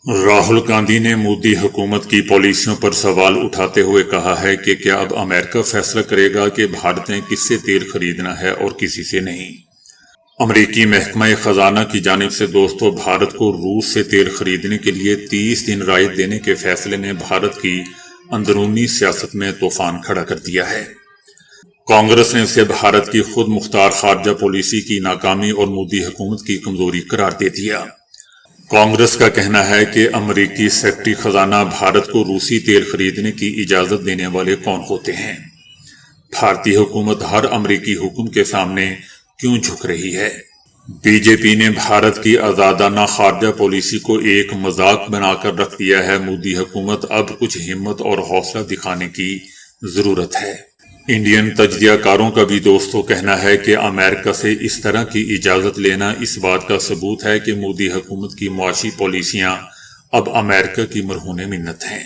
راہل گاندھی نے مودی حکومت کی پالیسیوں پر سوال اٹھاتے ہوئے کہا ہے کہ کیا اب امریکہ فیصلہ کرے گا کہ بھارت نے کس سے تیل خریدنا ہے اور کسی سے نہیں۔ امریکی محکمہ خزانہ کی جانب سے بھارت کو روس سے تیل خریدنے کے لیے 30 دن رعایت دینے کے فیصلے نے بھارت کی اندرونی سیاست میں طوفان کھڑا کر دیا ہے۔ کانگریس نے اسے بھارت کی خود مختار خارجہ پالیسی کی ناکامی اور مودی حکومت کی کمزوری قرار دے دیا۔ کانگریس کا کہنا ہے کہ امریکی سیکرٹری خزانہ بھارت کو روسی تیل خریدنے کی اجازت دینے والے کون ہوتے ہیں؟ بھارتی حکومت ہر امریکی حکم کے سامنے کیوں جھک رہی ہے؟ بی جے پی نے بھارت کی آزادانہ خارجہ پالیسی کو ایک مذاق بنا کر رکھ دیا ہے۔ مودی حکومت اب کچھ ہمت اور حوصلہ دکھانے کی ضرورت ہے۔ انڈین تجزیہ کاروں کا بھی کہنا ہے کہ امریکہ سے اس طرح کی اجازت لینا اس بات کا ثبوت ہے کہ مودی حکومت کی معاشی پالیسیاں اب امریکہ کی مرہون منت ہیں۔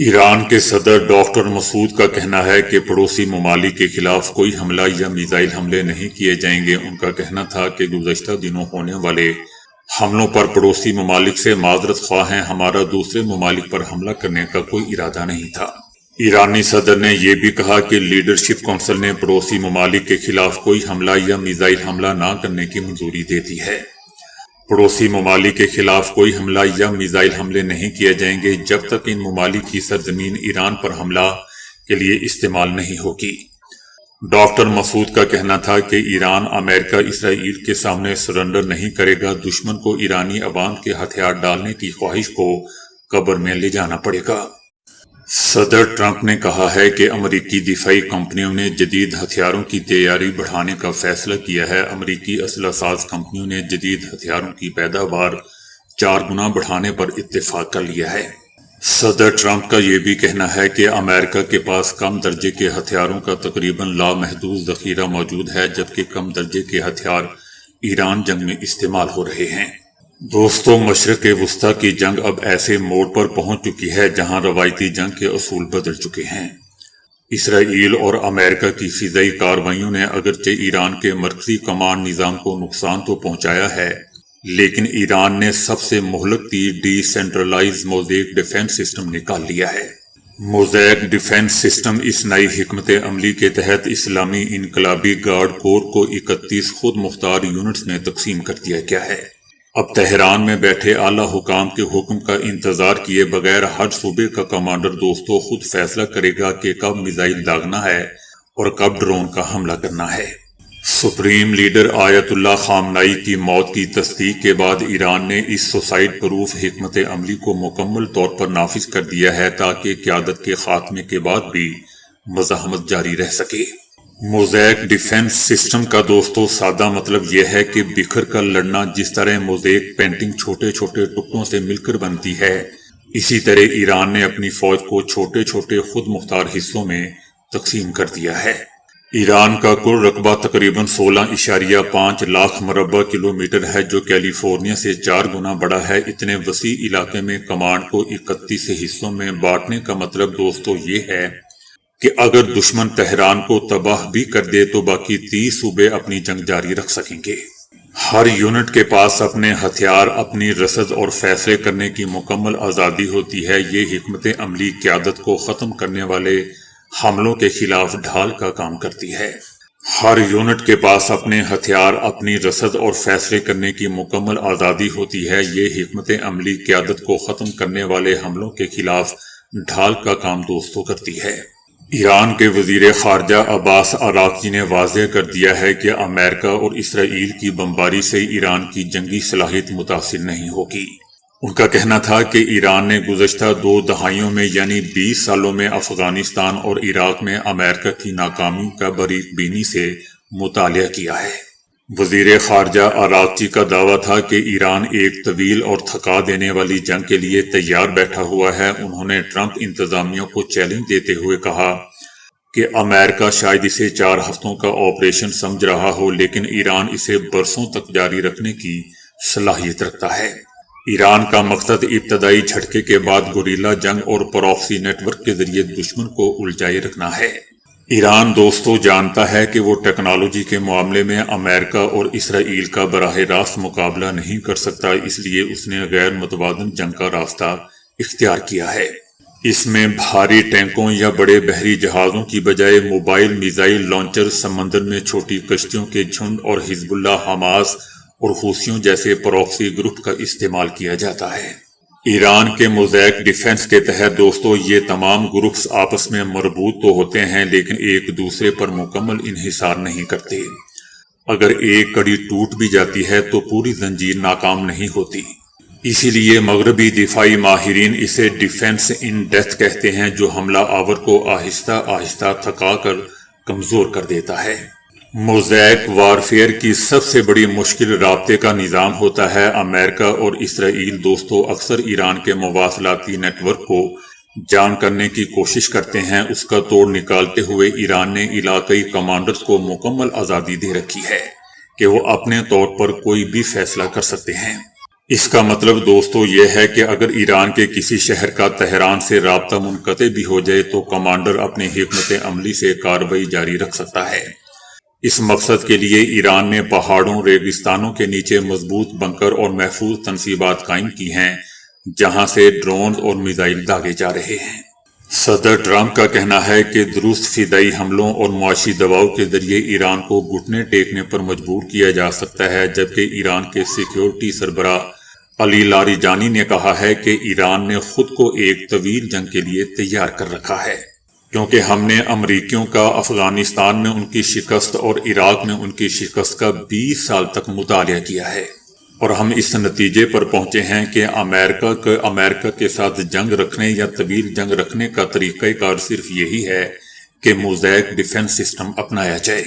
ایران کے صدر ڈاکٹر مسعود کا کہنا ہے کہ پڑوسی ممالک کے خلاف کوئی حملہ یا میزائل حملے نہیں کیے جائیں گے۔ ان کا کہنا تھا کہ گزشتہ دنوں ہونے والے حملوں پر پڑوسی ممالک سے معذرت خواہ ہیں، ہمارا دوسرے ممالک پر حملہ کرنے کا کوئی ارادہ نہیں تھا۔ ایرانی صدر نے یہ بھی کہا کہ لیڈرشپ کونسل نے پڑوسی ممالک کے خلاف کوئی حملہ یا میزائل حملہ نہ کرنے کی منظوری دے دی ہے۔ پڑوسی ممالک کے خلاف کوئی حملہ یا میزائل حملے نہیں کیے جائیں گے جب تک ان ممالک کی سرزمین ایران پر حملہ کے لیے استعمال نہیں ہوگی۔ ڈاکٹر مسعود کا کہنا تھا کہ ایران امریکہ اسرائیل کے سامنے سرنڈر نہیں کرے گا، دشمن کو ایرانی عوام کے ہتھیار ڈالنے کی خواہش کو قبر میں لے جانا پڑے گا۔ صدر ٹرمپ نے کہا ہے کہ امریکی دفاعی کمپنیوں نے جدید ہتھیاروں کی تیاری بڑھانے کا فیصلہ کیا ہے۔ امریکی اسلحہ ساز کمپنیوں نے جدید ہتھیاروں کی پیداوار 4 گنا بڑھانے پر اتفاق کر لیا ہے۔ صدر ٹرمپ کا یہ بھی کہنا ہے کہ امریکہ کے پاس کم درجے کے ہتھیاروں کا تقریباً لامحدود ذخیرہ موجود ہے، جبکہ کم درجے کے ہتھیار ایران جنگ میں استعمال ہو رہے ہیں۔ مشرق وسطیٰ کی جنگ اب ایسے موڑ پر پہنچ چکی ہے جہاں روایتی جنگ کے اصول بدل چکے ہیں۔ اسرائیل اور امریکہ کی فضائی کارروائیوں نے اگرچہ ایران کے مرکزی کمانڈ نظام کو نقصان تو پہنچایا ہے، لیکن ایران نے سب سے مہلک تیر ڈی سینٹرلائز موزیک ڈیفنس سسٹم نکال لیا ہے۔ موزیک ڈیفنس سسٹم اس نئی حکمت عملی کے تحت اسلامی انقلابی گارڈ کور کو 31 خود مختار یونٹس میں تقسیم کر دیا گیا ہے۔ اب تہران میں بیٹھے اعلیٰ حکام کے حکم کا انتظار کیے بغیر ہر صوبے کا کمانڈر خود فیصلہ کرے گا کہ کب میزائل داغنا ہے اور کب ڈرون کا حملہ کرنا ہے۔ سپریم لیڈر آیت اللہ خامنائی کی موت کی تصدیق کے بعد ایران نے اس سوسائڈ پروف حکمت عملی کو مکمل طور پر نافذ کر دیا ہے تاکہ قیادت کے خاتمے کے بعد بھی مزاحمت جاری رہ سکے۔ موزیک ڈیفنس سسٹم کا سادہ مطلب یہ ہے کہ بکھر کر لڑنا۔ جس طرح موزیک پینٹنگ چھوٹے چھوٹے ٹکڑوں سے مل کر بنتی ہے، اسی طرح ایران نے اپنی فوج کو چھوٹے چھوٹے خود مختار حصوں میں تقسیم کر دیا ہے۔ ایران کا کل رقبہ تقریباً 16.5 لاکھ مربع کلومیٹر ہے، جو کیلیفورنیا سے 4 گنا بڑا ہے۔ اتنے وسیع علاقے میں کمانڈ کو 31 حصوں میں بانٹنے کا مطلب یہ ہے کہ اگر دشمن تہران کو تباہ بھی کر دے تو باقی 30 صوبے اپنی جنگ جاری رکھ سکیں گے۔ ہر یونٹ کے پاس اپنے ہتھیار، اپنی رسد اور فیصلے کرنے کی مکمل آزادی ہوتی ہے۔ یہ حکمت عملی قیادت کو ختم کرنے والے حملوں کے خلاف ڈھال کا کام کرتی ہے۔ ہر یونٹ کے پاس اپنے ہتھیار، اپنی رسد اور فیصلے کرنے کی مکمل آزادی ہوتی ہے۔ یہ حکمت عملی قیادت کو ختم کرنے والے حملوں کے خلاف ڈھال کا کام کرتی ہے۔ ایران کے وزیر خارجہ عباس عراقچی نے واضح کر دیا ہے کہ امریکہ اور اسرائیل کی بمباری سے ایران کی جنگی صلاحیت متاثر نہیں ہوگی۔ ان کا کہنا تھا کہ ایران نے گزشتہ 2 دہائیوں میں یعنی 20 سالوں میں افغانستان اور عراق میں امریکہ کی ناکامی کا باریک بینی سے مطالعہ کیا ہے۔ وزیر خارجہ عراقچی کا دعویٰ تھا کہ ایران ایک طویل اور تھکا دینے والی جنگ کے لیے تیار بیٹھا ہوا ہے۔ انہوں نے ٹرمپ انتظامیہ کو چیلنج دیتے ہوئے کہا کہ امریکہ شاید اسے 4 ہفتوں کا آپریشن سمجھ رہا ہو، لیکن ایران اسے برسوں تک جاری رکھنے کی صلاحیت رکھتا ہے۔ ایران کا مقصد ابتدائی جھٹکے کے بعد گوریلا جنگ اور پراکسی نیٹ ورک کے ذریعے دشمن کو الجھائے رکھنا ہے۔ ایران دوستو جانتا ہے کہ وہ ٹیکنالوجی کے معاملے میں امریکہ اور اسرائیل کا براہ راست مقابلہ نہیں کر سکتا، اس لیے اس نے غیر متوازن جنگ کا راستہ اختیار کیا ہے۔ اس میں بھاری ٹینکوں یا بڑے بحری جہازوں کی بجائے موبائل میزائل لانچر، سمندر میں چھوٹی کشتیوں کے جھنڈ اور حزب اللہ، حماس اور حوثیوں جیسے پراکسی گروپ کا استعمال کیا جاتا ہے۔ ایران کے موزیک ڈیفنس کے تحت دوستو یہ تمام گروپس آپس میں مربوط تو ہوتے ہیں لیکن ایک دوسرے پر مکمل انحصار نہیں کرتے۔ اگر ایک کڑی ٹوٹ بھی جاتی ہے تو پوری زنجیر ناکام نہیں ہوتی۔ اسی لیے مغربی دفاعی ماہرین اسے ڈیفنس ان ڈیتھ کہتے ہیں، جو حملہ آور کو آہستہ آہستہ تھکا کر کمزور کر دیتا ہے۔ موزیک وارفیئر کی سب سے بڑی مشکل رابطے کا نظام ہوتا ہے۔ امریکہ اور اسرائیل دوستو اکثر ایران کے مواصلاتی نیٹ ورک کو جام کرنے کی کوشش کرتے ہیں۔ اس کا توڑ نکالتے ہوئے ایران نے علاقائی کمانڈرز کو مکمل آزادی دے رکھی ہے کہ وہ اپنے طور پر کوئی بھی فیصلہ کر سکتے ہیں۔ اس کا مطلب دوستو یہ ہے کہ اگر ایران کے کسی شہر کا تہران سے رابطہ منقطع بھی ہو جائے تو کمانڈر اپنی حکمت عملی سے کارروائی جاری رکھ سکتا ہے۔ اس مقصد کے لیے ایران نے پہاڑوں، ریگستانوں کے نیچے مضبوط بنکر اور محفوظ تنصیبات قائم کی ہیں جہاں سے ڈرون اور میزائل داغے جا رہے ہیں۔ صدر ٹرمپ کا کہنا ہے کہ درست فضائی حملوں اور معاشی دباؤ کے ذریعے ایران کو گھٹنے ٹیکنے پر مجبور کیا جا سکتا ہے، جبکہ ایران کے سیکیورٹی سربراہ علی لاریجانی نے کہا ہے کہ ایران نے خود کو ایک طویل جنگ کے لیے تیار کر رکھا ہے، کیونکہ ہم نے امریکیوں کا افغانستان میں ان کی شکست اور عراق میں ان کی شکست کا 20 سال تک مطالعہ کیا ہے، اور ہم اس نتیجے پر پہنچے ہیں کہ امریکہ کے ساتھ جنگ رکھنے یا طویل جنگ رکھنے کا طریقہ کار صرف یہی ہے کہ موزیک ڈیفنس سسٹم اپنایا جائے،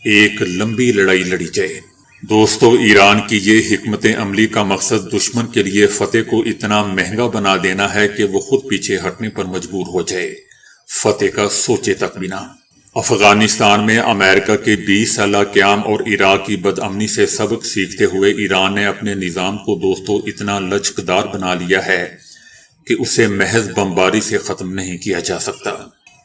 ایک لمبی لڑائی لڑی جائے۔ دوستو ایران کی یہ حکمت عملی کا مقصد دشمن کے لیے فتح کو اتنا مہنگا بنا دینا ہے کہ وہ خود پیچھے ہٹنے پر مجبور ہو جائے، فتح کا سوچے تک بنا۔ افغانستان میں امریکہ کے 20 سالہ قیام اور عراق کی بدامنی سے سبق سیکھتے ہوئے ایران نے اپنے نظام کو دوستو اتنا لچکدار بنا لیا ہے کہ اسے محض بمباری سے ختم نہیں کیا جا سکتا۔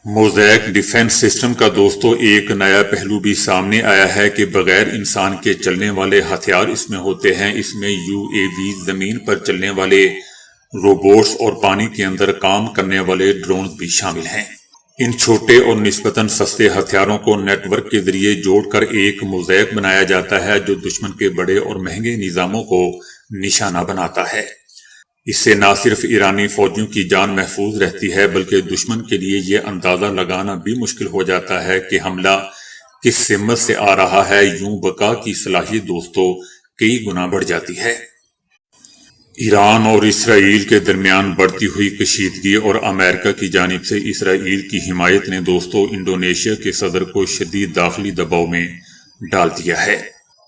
موزیک ڈیفنس سسٹم کا دوستو ایک نیا پہلو بھی سامنے آیا ہے کہ بغیر انسان کے چلنے والے ہتھیار اس میں ہوتے ہیں۔ اس میں UAV، زمین پر چلنے والے روبوٹس اور پانی کے اندر کام کرنے والے ڈرونز بھی شامل ہیں۔ ان چھوٹے اور نسبتاً سستے ہتھیاروں کو نیٹ ورک کے ذریعے جوڑ کر ایک موزیک بنایا جاتا ہے جو دشمن کے بڑے اور مہنگے نظاموں کو نشانہ بناتا ہے۔ اس سے نہ صرف ایرانی فوجیوں کی جان محفوظ رہتی ہے بلکہ دشمن کے لیے یہ اندازہ لگانا بھی مشکل ہو جاتا ہے کہ حملہ کس سمت سے آ رہا ہے۔ یوں بقا کی صلاحیت دوستو کئی گنا بڑھ جاتی ہے۔ ایران اور اسرائیل کے درمیان بڑھتی ہوئی کشیدگی اور امریکہ کی جانب سے اسرائیل کی حمایت نے دوستو انڈونیشیا کے صدر کو شدید داخلی دباؤ میں ڈال دیا ہے۔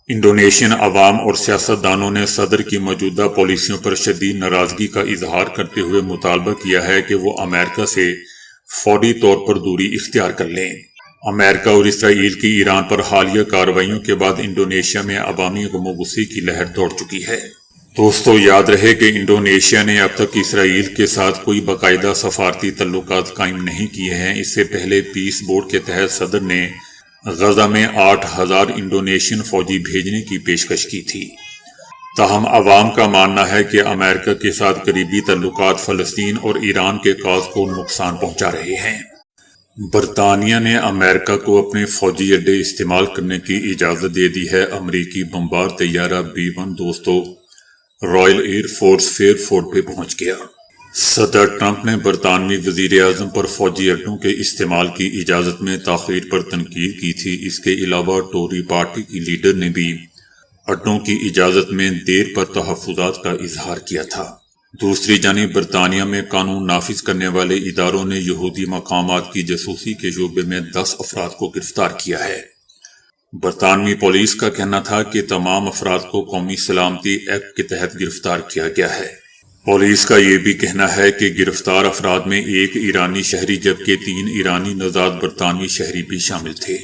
انڈونیشین عوام اور سیاستدانوں نے صدر کی موجودہ پالیسیوں پر شدید ناراضگی کا اظہار کرتے ہوئے مطالبہ کیا ہے کہ وہ امریکہ سے فوری طور پر دوری اختیار کر لیں۔ امریکہ اور اسرائیل کی ایران پر حالیہ کارروائیوں کے بعد انڈونیشیا میں عوامی غم و غصے کی لہر دوڑ چکی ہے۔ دوستو یاد رہے کہ انڈونیشیا نے اب تک اسرائیل کے ساتھ کوئی باقاعدہ سفارتی تعلقات قائم نہیں کیے ہیں۔ اس سے پہلے پیس بورڈ کے تحت صدر نے غزہ میں 8000 انڈونیشین فوجی بھیجنے کی پیشکش کی تھی۔ تاہم عوام کا ماننا ہے کہ امریکہ کے ساتھ قریبی تعلقات فلسطین اور ایران کے کاز کو نقصان پہنچا رہے ہیں۔ برطانیہ نے امریکہ کو اپنے فوجی اڈے استعمال کرنے کی اجازت دے دی ہے۔ امریکی بمبار طیارہ B-1 دوستو royal air force Fairford پہ پہنچ گیا۔ صدر ٹرمپ نے برطانوی وزیر اعظم پر فوجی اڈوں کے استعمال کی اجازت میں تاخیر پر تنقید کی تھی۔ اس کے علاوہ ٹوری پارٹی کی لیڈر نے بھی اڈوں کی اجازت میں دیر پر تحفظات کا اظہار کیا تھا۔ دوسری جانب برطانیہ میں قانون نافذ کرنے والے اداروں نے یہودی مقامات کی جاسوسی کے شعبے میں 10 افراد کو گرفتار کیا ہے۔ برطانوی پولیس کا کہنا تھا کہ تمام افراد کو قومی سلامتی ایکٹ کے تحت گرفتار کیا گیا ہے۔ پولیس کا یہ بھی کہنا ہے کہ گرفتار افراد میں ایک ایرانی شہری جبکہ 3 ایرانی نژاد برطانوی شہری بھی شامل تھے۔